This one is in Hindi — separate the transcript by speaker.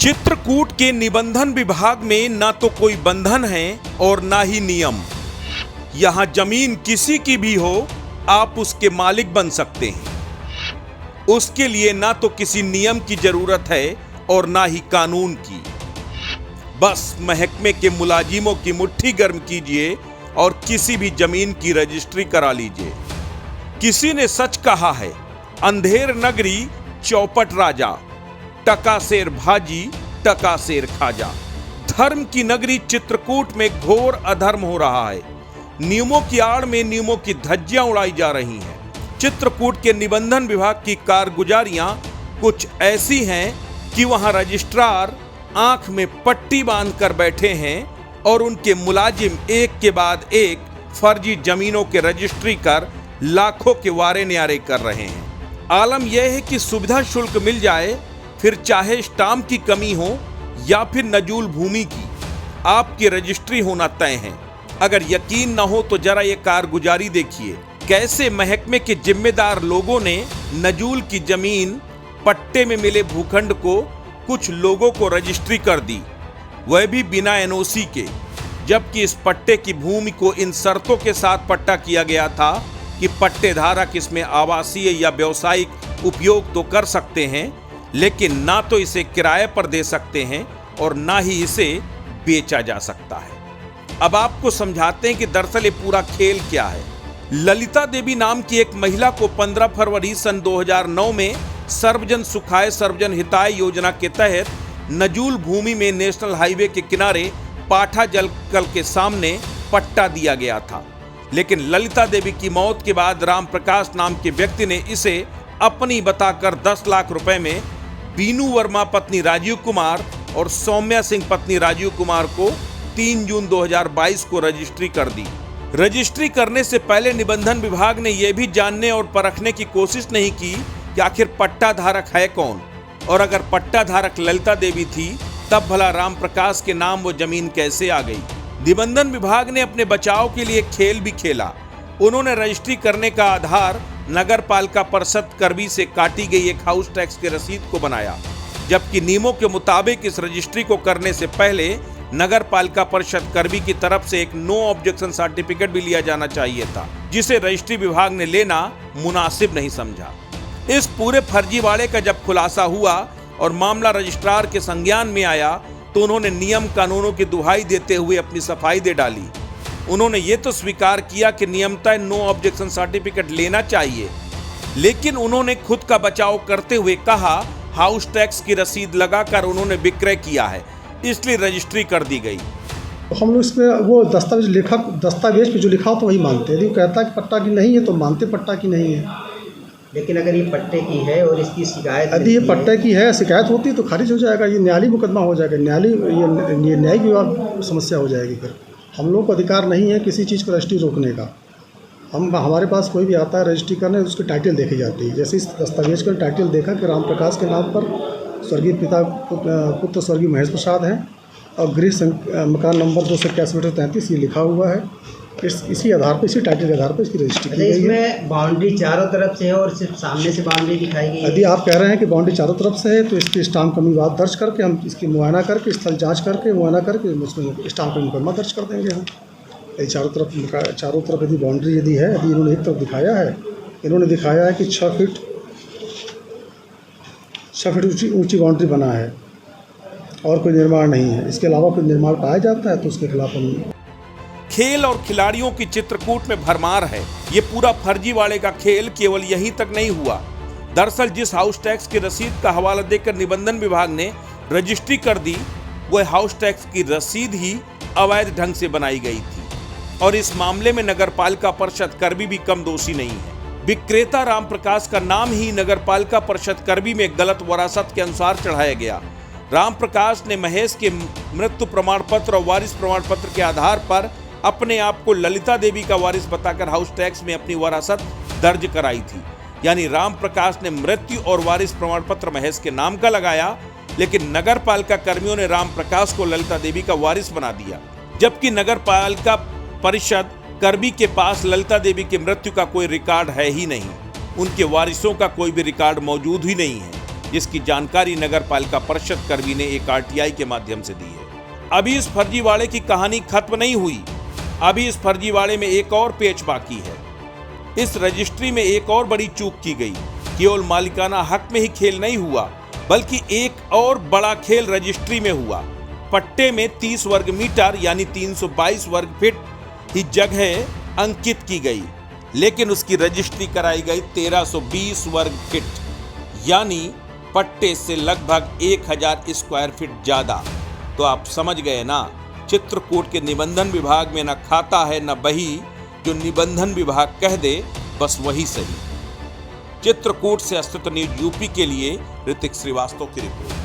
Speaker 1: चित्रकूट के निबंधन विभाग में ना तो कोई बंधन है और ना ही नियम। यहाँ जमीन किसी की भी हो, आप उसके मालिक बन सकते हैं। उसके लिए ना तो किसी नियम की जरूरत है और ना ही कानून की। बस महकमे के मुलाजिमों की मुट्ठी गर्म कीजिए और किसी भी जमीन की रजिस्ट्री करा लीजिए। किसी ने सच कहा है, अंधेर नगरी चौपट राजा, टका शेर भाजी टका शेर खाजा। धर्म की नगरी चित्रकूट में घोर अधर्म हो रहा है। नियमों की आड़ में नियमों की धज्जियां उड़ाई जा रही हैं। चित्रकूट के निबंधन विभाग की कारगुजारियां कुछ ऐसी हैं कि वहां रजिस्ट्रार आंख में पट्टी बांधकर बैठे हैं और उनके मुलाजिम एक के बाद एक फर्जी जमीनों के रजिस्ट्री कर लाखों के वारे न्यारे कर रहे हैं। आलम यह है कि सुविधा शुल्क मिल जाए, फिर चाहे स्टाम्प की कमी हो या फिर नजूल भूमि की, आपकी रजिस्ट्री होना तय है। अगर यकीन न हो तो जरा ये कारगुजारी देखिए, कैसे महकमे के जिम्मेदार लोगों ने नजूल की जमीन पट्टे में मिले भूखंड को कुछ लोगों को रजिस्ट्री कर दी, वह भी बिना एनओसी के, जबकि इस पट्टे की भूमि को इन शर्तों के साथ पट्टा किया गया था कि पट्टेधारक इसमें आवासीय या व्यावसायिक उपयोग तो कर सकते हैं, लेकिन ना तो इसे किराए पर दे सकते हैं और ना ही इसे बेचा जा सकता है। अब आपको समझाते हैं कि दरअसल ये पूरा खेल क्या है। ललिता देवी नाम की एक महिला को 15 फरवरी सन 2009 में सर्वजन सुखाय सर्वजन हिताय योजना के तहत नजूल भूमि में नेशनल हाईवे के किनारे पाठा जल कल के सामने पट्टा दिया गया था। लेकिन ललिता देवी की मौत के बाद राम प्रकाश नाम के व्यक्ति ने इसे अपनी बताकर 10 लाख रुपए में बीनू वर्मा पत्नी राजीव कुमार और सौम्या सिंह पत्नी राजीव कुमार को 3 जून 2022 को रजिस्ट्री कर दी। रजिस्ट्री करने से पहले निबंधन विभाग ने यह भी जानने और परखने की कोशिश नहीं की कि आखिर पट्टा धारक है कौन, और अगर पट्टा धारक ललिता देवी थी तब भला राम प्रकाश के नाम वो जमीन कैसे आ गई। निबंधन विभाग ने अपने बचाव के लिए खेल भी खेला। उन्होंने रजिस्ट्री करने का आधार नगर पालिका परिषद करबी से काटी गई एक हाउस टैक्स की रसीद को बनाया, जबकि नियमों के मुताबिक इस रजिस्ट्री को करने से पहले नगर पालिका परिषद करबी की तरफ से एक नो ऑब्जेक्शन सर्टिफिकेट भी लिया जाना चाहिए था, जिसे रजिस्ट्री विभाग ने लेना मुनासिब नहीं समझा। इस पूरे फर्जीवाड़े का जब खुलासा हुआ और मामला रजिस्ट्रार के संज्ञान में आया तो उन्होंने नियम कानूनों की दुहाई देते हुए अपनी सफाई दे डाली। उन्होंने ये तो स्वीकार किया कि नियमतः नो ऑब्जेक्शन सर्टिफिकेट लेना चाहिए, लेकिन उन्होंने खुद का बचाव करते हुए कहा हाउस टैक्स की रसीद लगाकर उन्होंने विक्रय किया है, इसलिए रजिस्ट्री कर दी गई।
Speaker 2: हम लोग इसमें वो दस्तावेज पे जो लिखा हो तो वही मानते हैं। यदि वो कहता है कि पट्टा की नहीं है तो मानते पट्टा की नहीं है।
Speaker 3: लेकिन अगर ये पट्टे की है और इसकी शिकायत,
Speaker 2: यदि ये पट्टे की है, शिकायत होती है तो खारिज हो जाएगा, ये न्यायालयी मुकदमा हो जाएगा, ये न्यायिक विवाद समस्या हो जाएगी। फिर हम लोग को अधिकार नहीं है किसी चीज़ को रजिस्ट्री रोकने का। हमारे पास कोई भी आता है रजिस्ट्री करने, उसकी टाइटल देखी जाती है। जैसे इस दस्तावेज का टाइटल देखा कि राम प्रकाश के नाम पर स्वर्गीय पिता पुत्र स्वर्गीय महेश प्रसाद हैं और गृह मकान नंबर 281/33 ये लिखा हुआ है। इसी आधार पर, इसी टाइटल के आधार पर इसकी रजिस्ट्री की गई है।
Speaker 3: इसमें बाउंड्री चारों तरफ से है और सिर्फ सामने से बाउंड्री दिखाई गई है।
Speaker 2: यदि आप कह रहे हैं कि बाउंड्री चारों तरफ से है तो इसकी स्टाम्प कमी बात दर्ज करके हम इसकी मुआयना करके, स्थल जांच करके मुआयना करके उसमें स्टाम्प पर मुकदमा दर्ज कर देंगे हम। यदि चारों तरफ यदि बाउंड्री यदि है, यदि इन्होंने एक तरफ दिखाया है, इन्होंने दिखाया है कि 6 फीट ऊंची बाउंड्री बना है और कोई निर्माण नहीं है, इसके अलावा कोई निर्माण पाया जाता है तो उसके खिलाफ हम।
Speaker 1: खेल और खिलाड़ियों की चित्रकूट में भरमार है। ये पूरा फर्जीवाड़े का खेल केवल यहीं तक नहीं हुआ। दरअसल जिस हाउस टैक्स की रसीद का हवाला देकर निबंधन विभाग ने रजिस्ट्री कर दी, वह हाउस टैक्स की रसीद ही अवैध ढंग से बनाई गई थी और इस मामले में नगर पालिका परिषद करबी भी कम दोषी नहीं है। विक्रेता राम प्रकाश का नाम ही नगर पालिका परिषद करबी में गलत वरासत के अनुसार चढ़ाया गया। राम प्रकाश ने महेश के मृत्यु प्रमाण पत्र और वारिस प्रमाण पत्र के आधार पर अपने आप को ललिता देवी का वारिस बताकर हाउस टैक्स में अपनी वरासत दर्ज कराई थी। यानी राम प्रकाश ने मृत्यु और वारिस प्रमाण पत्र महेश के नाम का लगाया, लेकिन नगर पालिका कर्मियों ने राम प्रकाश को ललिता देवी का वारिस बना दिया, जबकि नगर पालिका परिषद करबी के पास ललिता देवी की मृत्यु का कोई रिकॉर्ड है ही नहीं। उनके वारिसों का कोई भी रिकॉर्ड मौजूद ही नहीं है। जिसकी जानकारी नगर पालिका परिषद कर्मी ने एक आरटीआई के माध्यम से दी है। अभी इस फर्जीवाड़े की कहानी खत्म नहीं हुई, अभी इस फर्जीवाड़े में एक और पेच बाकी है। इस रजिस्ट्री में एक और बड़ी चूक की गई। केवल मालिकाना हक में ही खेल नहीं हुआ, बल्कि एक और बड़ा खेल रजिस्ट्री में हुआ। पट्टे में 30 वर्ग मीटर यानी 322 वर्ग फीट ही जगह अंकित की गई, लेकिन उसकी रजिस्ट्री कराई गई 1320 वर्ग फीट, यानी पट्टे से लगभग 1000 स्क्वायर फीट ज्यादा। तो आप समझ गए ना, चित्रकूट के निबंधन विभाग में न खाता है न बही, जो निबंधन विभाग कह दे बस वही सही। चित्रकूट से अस्तित्व न्यूज यूपी के लिए ऋतिक श्रीवास्तव की रिपोर्ट।